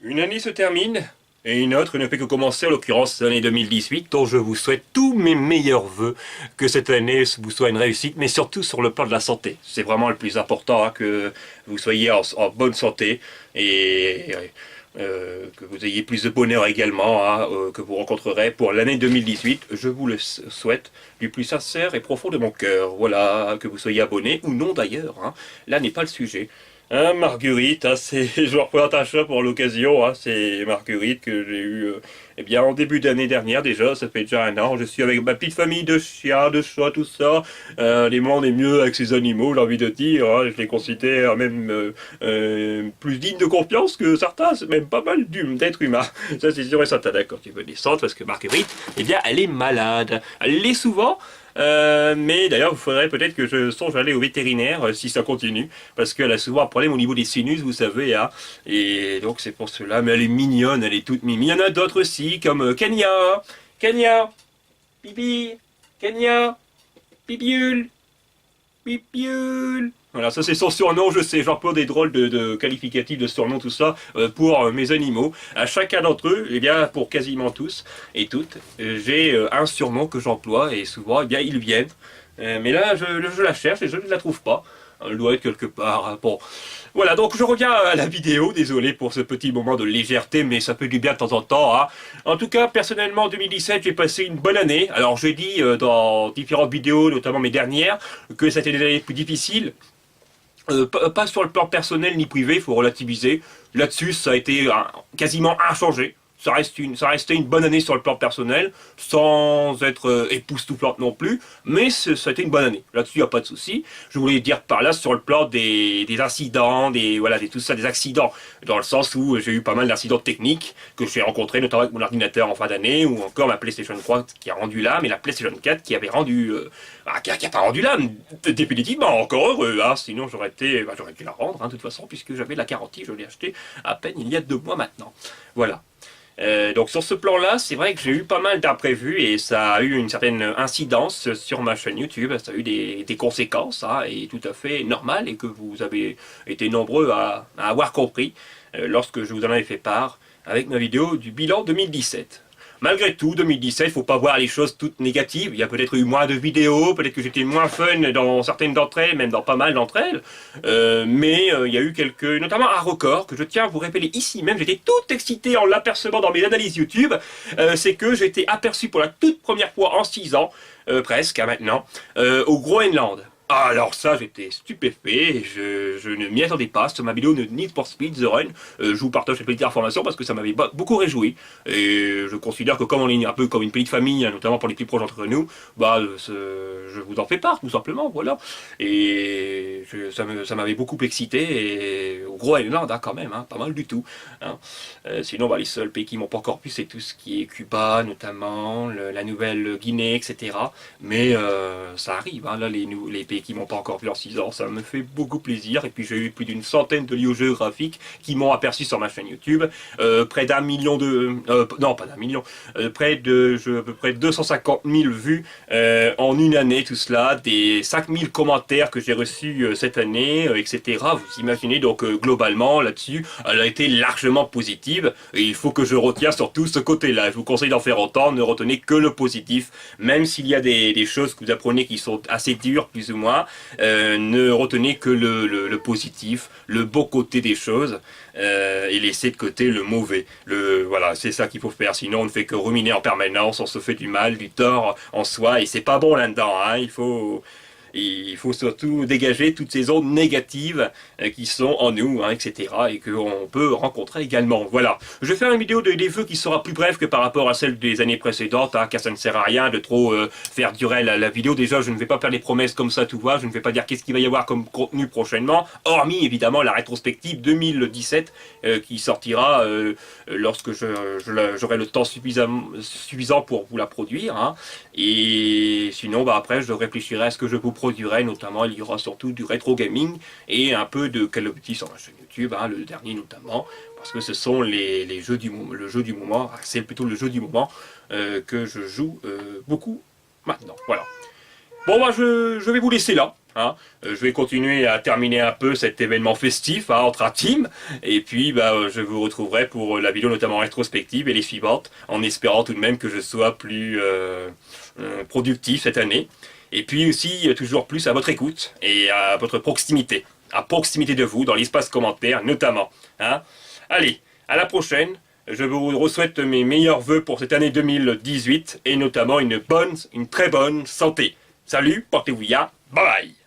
Une année se termine, et une autre ne fait que commencer, en l'occurrence l'année 2018, dont je vous souhaite tous mes meilleurs vœux, que cette année vous soit une réussite, mais surtout sur le plan de la santé. C'est vraiment le plus important, hein, que vous soyez en bonne santé, et que vous ayez plus de bonheur également, hein, que vous rencontrerez pour l'année 2018. Je vous le souhaite du plus sincère et profond de mon cœur. Voilà, que vous soyez abonné, ou non d'ailleurs, hein. Là n'est pas le sujet. Hein, Marguerite, hein, je représente un chat pour l'occasion, hein, c'est Marguerite que j'ai eu eh bien, en début d'année dernière déjà, ça fait déjà un an. Je suis avec ma petite famille de chiens, de chats, tout ça. Les mois on est mieux avec ces animaux, j'ai envie de dire, hein, je les considère même plus dignes de confiance que certains, c'est même pas mal d'être humain. Ça c'est sûr et certain, d'accord, tu veux descendre parce que Marguerite, eh bien, elle est malade. Elle l'est souvent. Mais d'ailleurs, il faudrait peut-être que je songe à aller au vétérinaire si ça continue, parce qu'elle a souvent un problème au niveau des sinus, vous savez, hein, et donc c'est pour cela. Mais elle est mignonne, elle est toute mimi. Il y en a d'autres aussi, comme Kenya, Kenya, Pipi, Kenya, Pipiule, Pipiule. Voilà, ça c'est son surnom, je sais, j'emploie des drôles de qualificatifs, de surnoms, tout ça, pour mes animaux. À chacun d'entre eux, eh bien, pour quasiment tous et toutes, j'ai un surnom que j'emploie, et souvent, eh bien, ils viennent. Mais là, je la cherche et je ne la trouve pas. Elle doit être quelque part, hein. Bon, voilà, donc je reviens à la vidéo, désolé pour ce petit moment de légèreté, mais ça fait du bien de temps en temps, hein. En tout cas, personnellement, en 2017, j'ai passé une bonne année. Alors, j'ai dit dans différentes vidéos, notamment mes dernières, que c'était des années plus difficiles. Pas sur le plan personnel ni privé, il faut relativiser. Là-dessus, ça a été quasiment inchangé. Ça restait une bonne année sur le plan personnel, sans être époustouflante non plus, mais ça a été une bonne année. Là-dessus, il n'y a pas de souci. Je voulais dire par là sur le plan des incidents, voilà, tout ça, des accidents, dans le sens où j'ai eu pas mal d'incidents techniques que j'ai rencontrés, notamment avec mon ordinateur en fin d'année, ou encore ma PlayStation 3 qui a rendu l'âme, et la PlayStation 4 qui avait rendu, qui a pas rendu l'âme définitivement, encore heureux, hein, sinon j'aurais dû la rendre, hein, de toute façon, puisque j'avais la garantie, je l'ai acheté à peine il y a 2 mois maintenant. Voilà. Donc sur ce plan-là, c'est vrai que j'ai eu pas mal d'imprévus et ça a eu une certaine incidence sur ma chaîne YouTube, ça a eu des conséquences, hein, et tout à fait normales, et que vous avez été nombreux à avoir compris lorsque je vous en avais fait part avec ma vidéo du bilan 2017. Malgré tout, 2017, il ne faut pas voir les choses toutes négatives. Il y a peut-être eu moins de vidéos, peut-être que j'étais moins fun dans certaines d'entre elles, même dans pas mal d'entre elles. Mais il y a eu notamment un record que je tiens à vous révéler ici même. J'étais tout excité en l'apercevant dans mes analyses YouTube. C'est que j'ai été aperçu pour la toute première fois en 6 ans, presque à maintenant, au Groenland. Ah, alors ça, j'étais stupéfait, je ne m'y attendais pas sur ma vidéo de Need for Speed The Run. Je vous partage cette petite information parce que ça m'avait beaucoup réjoui. Et je considère que comme on est un peu comme une petite famille, hein, notamment pour les plus proches d'entre nous, bah, je vous en fais part, tout simplement, voilà. Et ça m'avait beaucoup excité, et au Groenland, hein, quand même, hein, pas mal du tout, hein. Sinon, bah, les seuls pays qui m'ont pas encore plu, c'est tout ce qui est Cuba, notamment, la Nouvelle-Guinée, etc. Mais ça arrive, hein, là, les pays qui m'ont pas encore vu en 6 ans, ça me fait beaucoup plaisir. Et puis j'ai eu plus d'une centaine de lieux géographiques qui m'ont aperçu sur ma chaîne YouTube. Près d'1 million de... non, pas d'1 million. Près de à peu près 250 000 vues en une année, tout cela. Des 5000 commentaires que j'ai reçus cette année, etc. Vous imaginez, donc globalement, là-dessus, elle a été largement positive. Et il faut que je retienne surtout ce côté-là. Je vous conseille d'en faire autant, ne retenez que le positif. Même s'il y a des choses que vous apprenez qui sont assez dures, plus ou moins, ne retenez que le positif, le beau côté des choses, et laissez de côté le mauvais. Voilà, c'est ça qu'il faut faire, sinon on ne fait que ruminer en permanence, on se fait du mal, du tort en soi, et c'est pas bon là-dedans, hein. Il faut surtout dégager toutes ces ondes négatives qui sont en nous, hein, etc. et qu'on peut rencontrer également. Voilà. Je vais faire une vidéo des vœux qui sera plus brève que par rapport à celle des années précédentes, hein, car ça ne sert à rien de trop faire durer la vidéo. Déjà, je ne vais pas faire des promesses comme ça, tout va. Je ne vais pas dire qu'est-ce qu'il va y avoir comme contenu prochainement, hormis évidemment la rétrospective 2017 qui sortira lorsque j'aurai le temps suffisant pour vous la produire, hein. Et sinon, bah, après, je réfléchirai à ce que je vous produirai, notamment il y aura surtout du rétro gaming et un peu de Call of Duty sur ma chaîne YouTube, hein, le dernier notamment, parce que ce sont les jeux le jeu du moment, c'est plutôt le jeu du moment que je joue beaucoup maintenant. Voilà. Bon, bah, je vais vous laisser là. Hein. Je vais continuer à terminer un peu cet événement festif entre intimes. Et puis je vous retrouverai pour la vidéo notamment rétrospective et les suivantes, en espérant tout de même que je sois plus productif cette année. Et puis aussi toujours plus à votre écoute et à votre proximité. À proximité de vous, dans l'espace commentaire notamment. Hein. Allez, à la prochaine. Je vous souhaite mes meilleurs vœux pour cette année 2018 et notamment une très bonne santé. Salut, portez-vous bien, bye bye.